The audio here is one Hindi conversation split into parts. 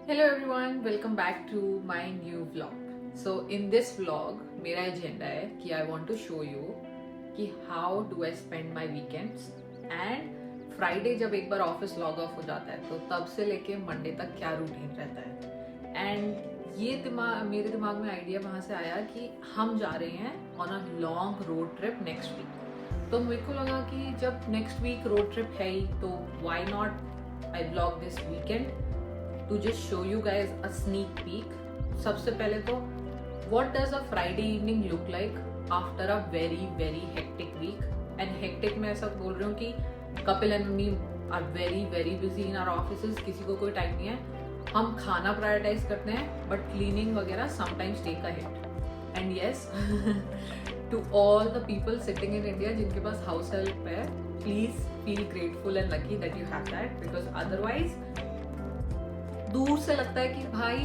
Hello everyone, welcome back to my new vlog. So in this vlog, मेरा एजेंडा है कि I want to show you कि how do I spend my weekends and Friday जब एक बार ऑफिस लॉग ऑफ हो जाता है तो तब से लेके मंडे तक क्या रूटीन रहता है. एंड ये मेरे दिमाग में आइडिया वहाँ से आया कि हम जा रहे हैं on a long road trip next week. तो मेरे को लगा कि जब नेक्स्ट वीक रोड ट्रिप है ही तो why not I vlog this weekend to just show you guys a sneak peek. सबसे पहले तो what does a Friday evening look like after a very very hectic week? And hectic मैं ऐसा बोल रही हूँ कि Kapil and me are very very busy in our offices. किसी को कोई टाइम नहीं है. हम खाना प्रायोरिटाइज करते हैं बट क्लीनिंग वगैरह sometimes take a hit. And yes, to all the people sitting in India जिनके पास house help है, please feel grateful and lucky that you have that because otherwise दूर से लगता है कि भाई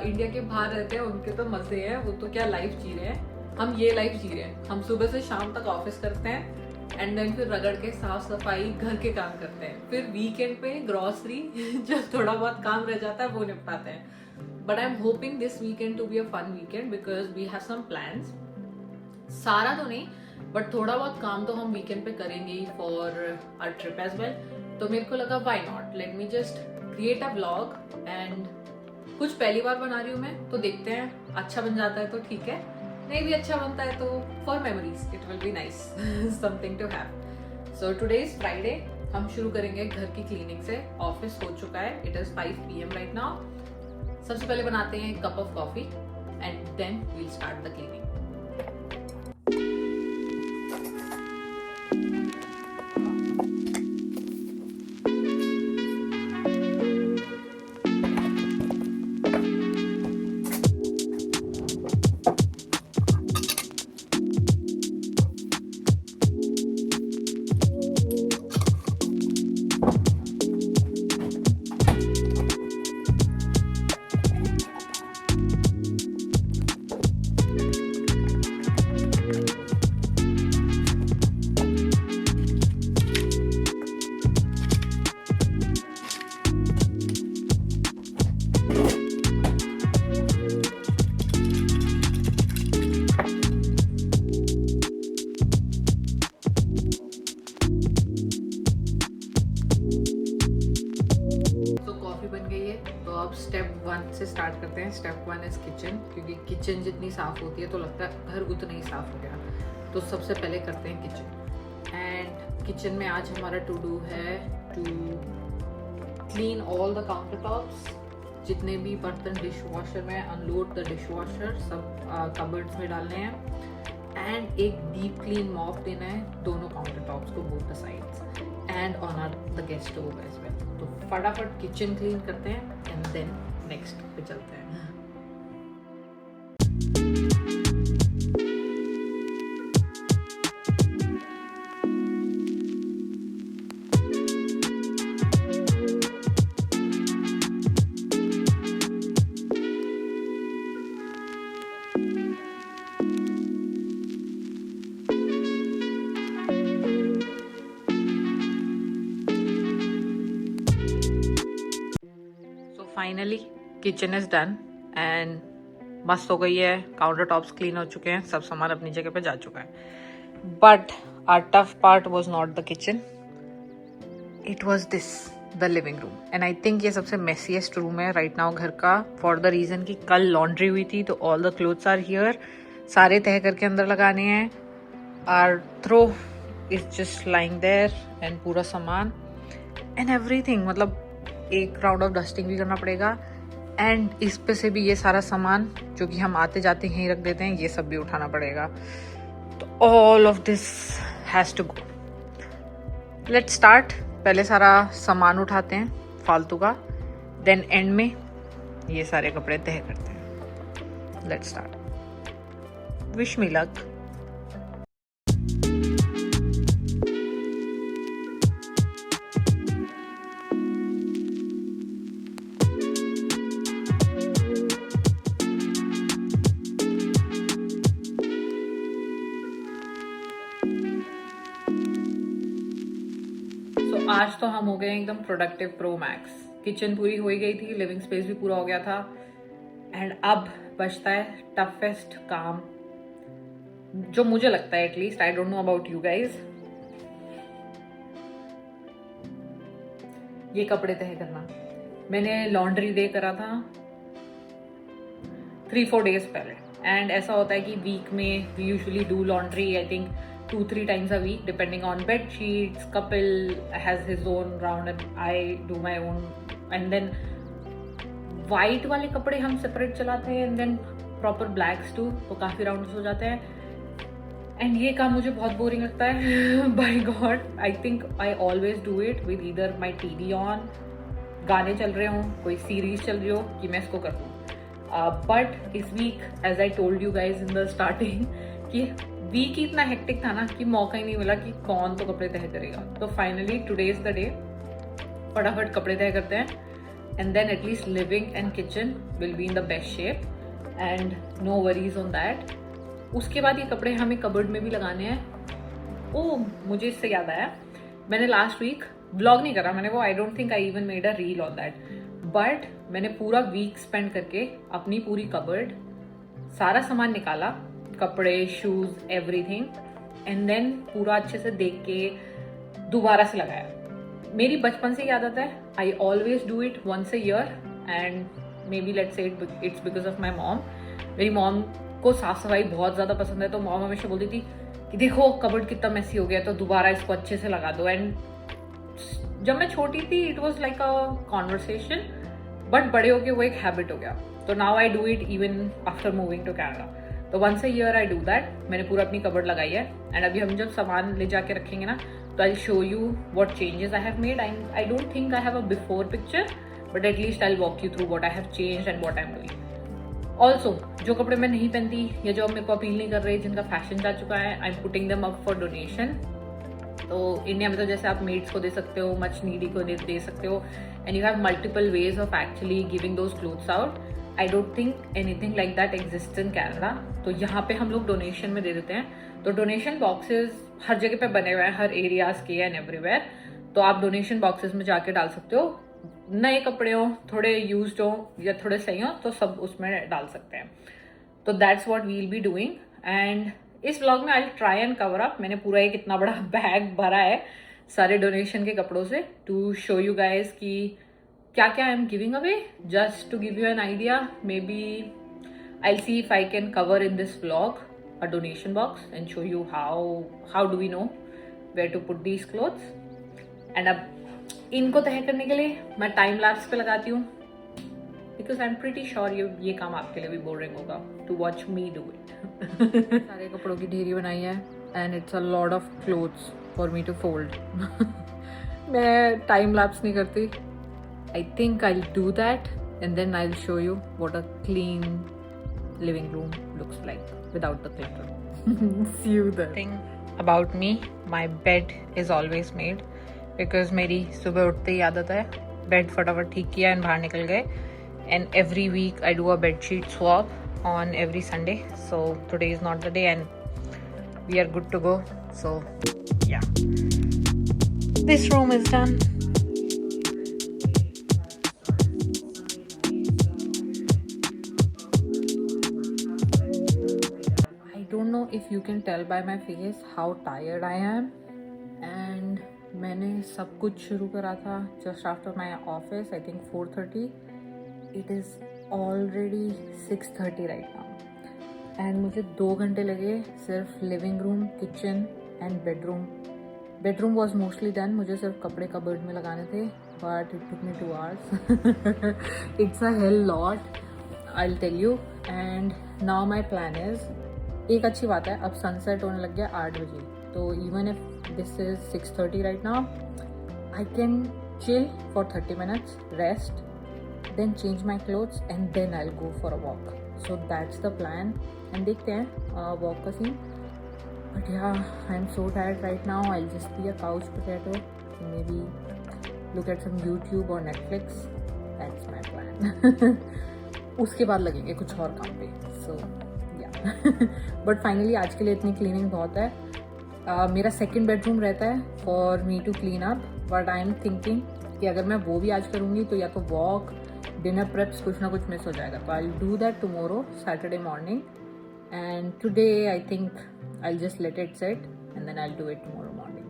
इंडिया के बाहर रहते हैं उनके तो मजे हैं, वो तो क्या लाइफ जी रहे हैं. हम ये लाइफ जी रहे हैं. हम सुबह से शाम तक ऑफिस करते हैं एंड देन फिर रगड़ के साफ सफाई घर के काम करते हैं. फिर वीकेंड पे ग्रोसरी जब थोड़ा बहुत काम रह जाता है वो निपटाते हैं. But I am hoping this weekend to be a fun weekend because we have some plans. सारा तो नहीं बट थोड़ा बहुत काम तो हम वीकेंड पे करेंगे ही for our trip as well. तो मेरे को लगा why not, let me just create a vlog. And कुछ पहली बार बना रही हूँ मैं तो देखते हैं, अच्छा बन जाता है तो ठीक है, नहीं भी अच्छा बनता है तो for memories it will be nice something to have. So today is Friday. हम शुरू करेंगे घर की क्लीनिंग से. ऑफिस हो चुका है, it is 5 PM right now. सबसे पहले बनाते हैं एक cup of coffee and then we'll start the cleaning. Step 1 से स्टार्ट करते हैं. स्टेप 1 इज किचन, क्योंकि किचन जितनी साफ होती है तो लगता है घर उतना ही साफ हो गया. तो सबसे पहले करते हैं किचन. एंड किचन में आज हमारा टू डू है to clean all the counter tops. जितने भी बर्तन डिश वॉशर में, अनलोड द डिश वॉशर, सब कबर्ड्स में डालने हैं. एंड एक डीप क्लीन मॉप देना है दोनों काउंटर टॉप्स को, both the sides and on our the guest stove as well. तो फटाफट किचन क्लीन करते हैं एंड देन नेक्स्ट पे चलते हैं. Finally kitchen is done and मस्त हो गई है. काउंटर टॉप्स क्लीन हो चुके हैं, सब सामान अपनी जगह पे जा चुका है. But our tough part was not the kitchen, it was this the living room. And I think ये सबसे मेसीएस्ट रूम है राइट नाउ घर का, फॉर द रीजन कि कल लॉन्ड्री हुई थी तो all the clothes are here. सारे तह करके अंदर लगाने हैं. Our throw is just lying there and पूरा सामान एंड एवरीथिंग. मतलब एक राउंड ऑफ डस्टिंग भी करना पड़ेगा. एंड इस पे से भी ये सारा सामान जो कि हम आते जाते यहीं रख देते हैं, ये सब भी उठाना पड़ेगा. तो all of this has to go. Let's start. पहले सारा सामान उठाते हैं फालतू का, देन एंड में ये सारे कपड़े तह करते हैं. Let's start. Wish me luck. आज तो हम हो गए एकदम प्रोडक्टिव प्रो मैक्स. किचन पूरी हो ही गई थी, लिविंग स्पेस भी पूरा हो गया था, एंड अब बचता है टफेस्ट काम, जो मुझे लगता है at least, I don't know about you guys, ये कपड़े तय करना। मैंने लॉन्ड्री डे करा था 3-4 डेज पहले, एंड ऐसा होता है कि वीक में we usually do laundry I think 2-3 times a week depending on bed sheets. Kapil has his own round and I do my own, and then white वाले कपड़े हम separate चलाते हैं, and then proper blacks too, तो काफी राउंड्स हो जाते हैं, एंड ये काम मुझे बहुत बोरिंग लगता है। By god, I think I always do it with either my TV on, गाने चल रहे हों, कोई सीरीज चल रही हो, कि मैं इसको कर दूँ। बट इस week as I told you guys in the starting कि वीक ही इतना हेक्टिक था ना कि मौका ही नहीं मिला कि कौन तो कपड़े तय करेगा। तो finally today is the day, फटाफट कपड़े तय करते हैं, and then at least living and kitchen will be in the best shape, and no worries on that. उसके बाद ये कपड़े हमें कबर्ड में भी लगाने हैं। ओह, मुझे इससे याद आया, मैंने लास्ट वीक ब्लॉग नहीं करा मैंने वो, I don't think I even made a reel on that, but मैंने पूरा वीक स्पेंड करके अपनी पूरी कबर्ड सारा सामान निकाला, कपड़े, शूज, एवरीथिंग, एंड देन पूरा अच्छे से देख के दोबारा से लगाया। मेरी बचपन से याद आता है, I always do it once a year, and maybe let's say it's because of my mom. मेरी मॉम को साफ सफाई बहुत ज्यादा पसंद है, तो मॉम हमेशा बोलती थी कि देखो कबर्ड कितना मेसी हो गया, तो दोबारा इसको अच्छे से लगा दो। एंड जब मैं छोटी थी it was like a conversation, but बड़े होके वो एक हैबिट हो गया। तो now I do it even after moving to Canada, तो once a year I do that. मैंने पूरा अपनी कबर्ड लगाई है, एंड अभी हम जब सामान ले जाके रखेंगे ना, तो I show you what changes I have made. I don't think I have a before picture, but at least I walk you through what I have changed and what I am doing. Also जो कपड़े मैं नहीं पहनती या जो मेरे को अपील नहीं कर रहे, जिनका फैशन जा चुका है, I am putting them up for donation. तो इंडिया में तो जैसे आप मेड्स को दे सकते हो, मच नीडी को दे सकते हो, and you have multiple ways of actually giving those clothes out. I don't think anything like that exist in Canada. तो यहाँ पे हम लोग डोनेशन में दे देते हैं। तो डोनेशन बॉक्सेस हर जगह पे बने हुए हैं, हर एरियाज के एंड एवरीवेयर। तो आप डोनेशन बॉक्सेस में जाके डाल सकते हो, नए कपड़े हो, थोड़े यूज्ड हो या थोड़े सही हो, तो सब उसमें डाल सकते हैं। तो that's what we will be doing, and इस व्लॉग में I try and cover up. मैंने पूरा एक इतना बड़ा बैग भरा है सारे डोनेशन के कपड़ों से, टू शो यू गाइज कि क्या क्या I am giving away, just to give you an idea. Maybe I see if I can cover in this vlog a donation box and show you how do we know where to put these clothes. And अब इनको तय करने के लिए मैं टाइम लैप्स पे लगाती हूँ, because I am pretty sure ये काम आपके लिए भी बोरिंग होगा to watch me do it. सारे कपड़ों की ढेरी बनाई है, and it's a lot of clothes for me to fold. मैं टाइम लैप्स नहीं करती। I think I'll do that, and then I'll show you what a clean living room looks like without the clutter. See you there. Thing about me, my bed is always made because मेरी सुबह उठते ही आदत है बेड फटाफट ठीक किया एंड बाहर निकल गए, and every week I do a bed sheet swap on every Sunday. So today is not the day and we are good to go. So yeah, this room is done. If you can tell by my face how tired I am, and मैंने सब कुछ शुरू करा था just after my office, I think 4:30. It is already 6:30 right now, and मुझे 2 घंटे लगे सिर्फ living room, kitchen and bedroom. Bedroom was mostly done, मुझे सिर्फ कपड़े कबर्ड में लगाने थे, but it took me 2 hours. It's a hell lot, I'll tell you. And now my plan is, एक अच्छी बात है अब सनसेट होने लग गया 8 बजे, तो even if this is 6:30 right now, I can chill for 30 minutes, rest, then change my clothes and then I will go for a walk. So that's the plan, and देखते हैं वॉक का scene. But yeah I am so tired right now. I just be a couch potato, maybe look at some YouTube और नेटफ्लिक्स. That's my plan. उसके बाद लगेंगे कुछ और काम पे. सो बट फाइनली आज के लिए इतनी क्लीनिंग बहुत है. मेरा सेकंड बेडरूम रहता है for me to clean up, but I am thinking कि अगर मैं वो भी आज करूँगी तो या तो वॉक, डिनर प्रेप्स कुछ ना कुछ मिस हो जाएगा. तो I will do that tomorrow Saturday morning. And today I think I'll just let it sit and then I'll do it tomorrow morning.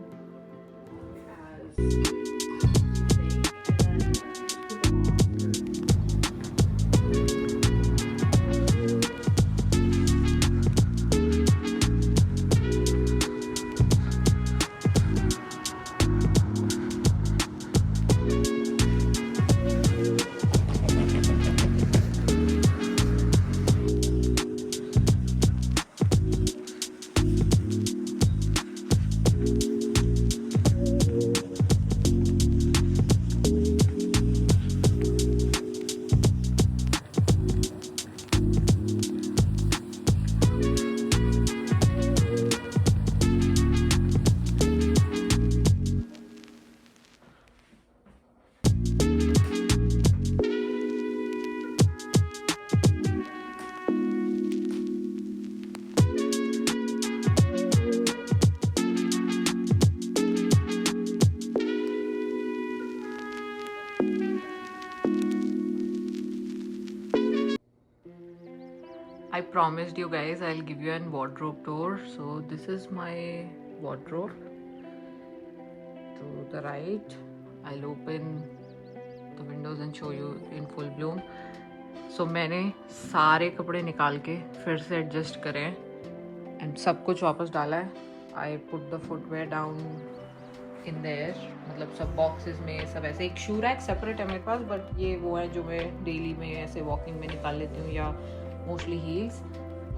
I promised you guys I'll give you an wardrobe tour. So this is my wardrobe. To the right, I'll open the windows and show you in full bloom. So मैंने सारे कपड़े निकाल के फिर से एडजस्ट करे एंड सब कुछ वापस डाला है. I put the footwear down in there, मतलब सब बॉक्सेस में सब ऐसे. एक शू रैक सेपरेट है मेरे पास, बट ये वो है जो मैं डेली में ऐसे वॉकिंग में निकाल लेती हूँ, या मोस्टली हील्स.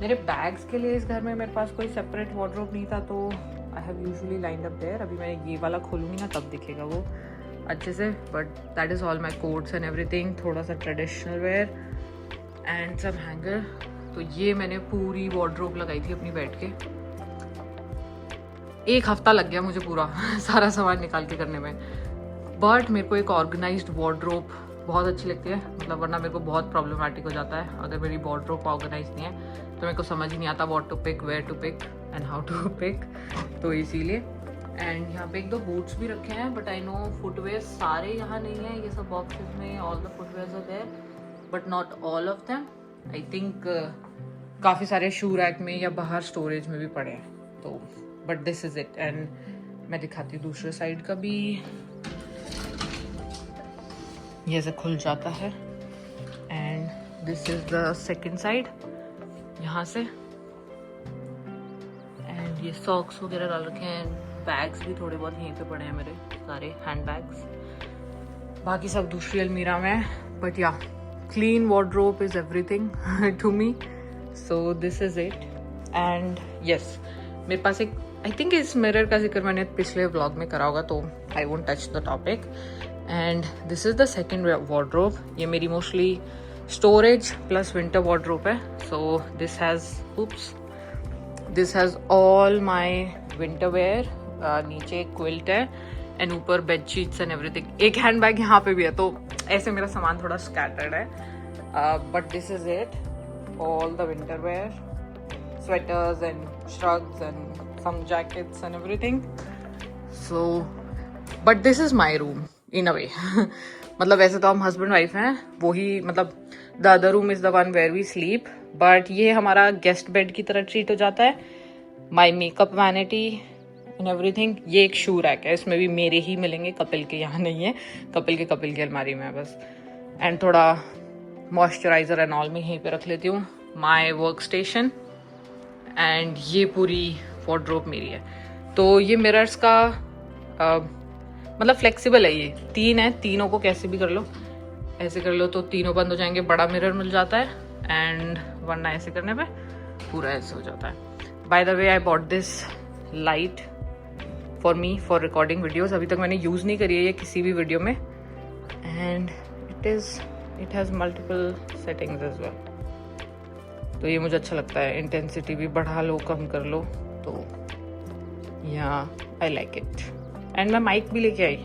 मेरे बैग्स के लिए इस घर में मेरे पास कोई सेपरेट वार्डरोब नहीं था, तो I have usually lined up there. अभी मैं ये वाला खोलूँगी ना तब दिखेगा वो अच्छे से. But that is all my quotes and everything. थोड़ा सा ट्रेडिशनल वेयर एंड सब हैंगर. तो ये मैंने पूरी वार्डरोब लगाई थी अपनी बैठ के. 1 हफ्ता लग गया मुझे पूरा सारा सामान निकाल के करने में. बट मेरे को एक ऑर्गेनाइज्ड वार्डरोब बहुत अच्छी लगती है, मतलब वरना मेरे को बहुत प्रॉब्लमेटिक हो जाता है अगर मेरी वार्डरोब ऑर्गेनाइज नहीं है. तो मेरे को समझ ही नहीं आता what to pick, where to pick and how to pick. तो इसीलिए. एंड यहाँ पे 1-2 बूट्स भी रखे हैं, बट आई नो फुटवेयर सारे यहाँ नहीं है. ये सब बॉक्सेस में all the footwears are there, but not all of them. I think काफ़ी सारे शू रैक में या बाहर स्टोरेज में भी पड़े हैं. तो but this is it. And मैं दिखाती हूँ दूसरे साइड का भी. ये ऐसे खुल जाता है. And this is the second side, यहाँ से. एंड ये सॉक्स वगैरह डाल रखे हैं. बैग्स भी थोड़े बहुत यहीं पे पड़े हैं मेरे सारे हैंड बैग्स. बाकी सब दूसरी अलमीरा में है. But yeah clean wardrobe is everything to me. So this is it. And yes, मेरे पास एक, आई थिंक इस मिरर का जिक्र मैंने पिछले व्लॉग में करा होगा, तो I won't touch the topic. And this is the second wardrobe. ये मेरी mostly storage plus winter wardrobe है. So this has all my winter wear. नीचे क्विल्ट है एंड ऊपर बेड शीट्स एंड एवरीथिंग. एक हैंड बैग यहाँ पे भी है, तो ऐसे मेरा सामान थोड़ा स्कैटर्ड है. But this is it, all the winter wear, sweaters and shrugs and some jackets and everything. So but this is my room in a way. मतलब वैसे तो हम हस्बैंड वाइफ हैं, वही मतलब the other room is the one where we sleep, but ये हमारा गेस्ट बेड की तरह ट्रीट हो जाता है. My makeup vanity and everything. ये एक शू रैक है, इसमें भी मेरे ही मिलेंगे, कपिल के यहाँ नहीं है. कपिल की अलमारी में है बस. एंड थोड़ा मॉइस्चराइजर एंड ऑल में यहीं पे रख लेती हूँ. My work station. एंड ये पूरी वार्डरोब मेरी है. तो ये मिरर्स का मतलब फ्लेक्सिबल है. ये 3 है, तीनों को कैसे भी कर लो. ऐसे कर लो तो तीनों बंद हो जाएंगे, बड़ा मिरर मिल जाता है. एंड वरना ऐसे करने पे पूरा ऐसे हो जाता है. By the way, I bought this light for me for recording videos. अभी तक मैंने यूज़ नहीं करी है ये किसी भी वीडियो में. And it has multiple settings as well. तो ये मुझे अच्छा लगता है. इंटेंसिटी भी बढ़ा लो, कम कर लो. तो yeah I like it. And मैं माइक भी लेके आई,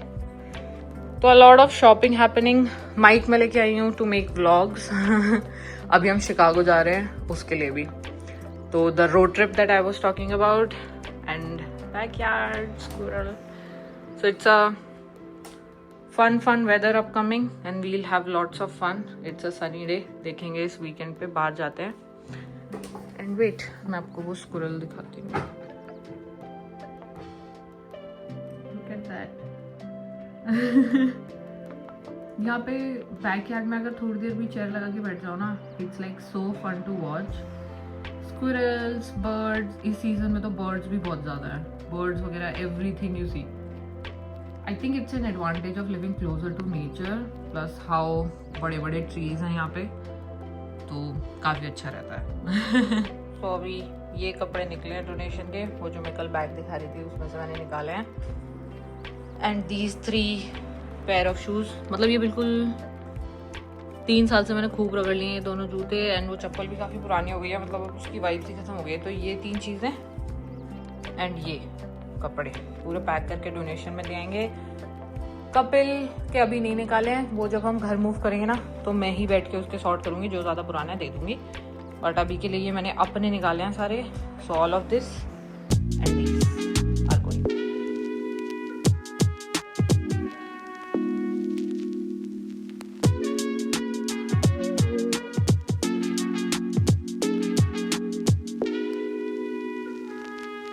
तो a lot of shopping happening. Mic में लेके आई हूँ टू मेक व्लॉग्स. अभी हम शिकागो जा रहे हैं, उसके लिए भी. तो the road trip that I was talking about. And backyard squirrel. So it's a fun weather upcoming and we'll have lots of fun. It's a sunny day. देखेंगे इस वीकेंड पे बाहर जाते हैं. एंड वेट, मैं आपको वो स्क्विरल दिखाती हूँ. Look at that. यहाँ पे बैकयार्ड में अगर थोड़ी देर भी चेयर लगा के बैठ जाओ ना, it's like so fun to watch. Squirrels, birds. इस सीजन में तो बर्ड्स भी बहुत ज़्यादा है. बर्ड्स वगैरह, everything you see. I think it's an advantage of living closer to nature, plus how बड़े बड़े ट्रीज हैं यहाँ पे, तो काफ़ी अच्छा रहता है. तो अभी ये कपड़े निकले हैं डोनेशन के, वो जो मैं कल बैग दिखा रही थी उसमें से मैंने निकाले हैं. And these 3 pair of shoes. मतलब ये बिल्कुल 3 साल से मैंने खूब रगड़ लिए ये दोनों जूते. एंड वो चप्पल भी काफ़ी पुरानी हो गई है, मतलब उसकी वाइब ही खत्म हो गई है. तो ये 3 चीज़ें एंड ये कपड़े पूरे पैक करके डोनेशन में देंगे. कपिल के अभी नहीं निकाले हैं, वो जब हम घर मूव करेंगे ना तो मैं ही बैठ के उसके सॉर्ट करूँगी, जो ज़्यादा पुराना है दे दूँगी. बट अभी के लिए ये मैंने अपने निकाले हैं सारे. So all of this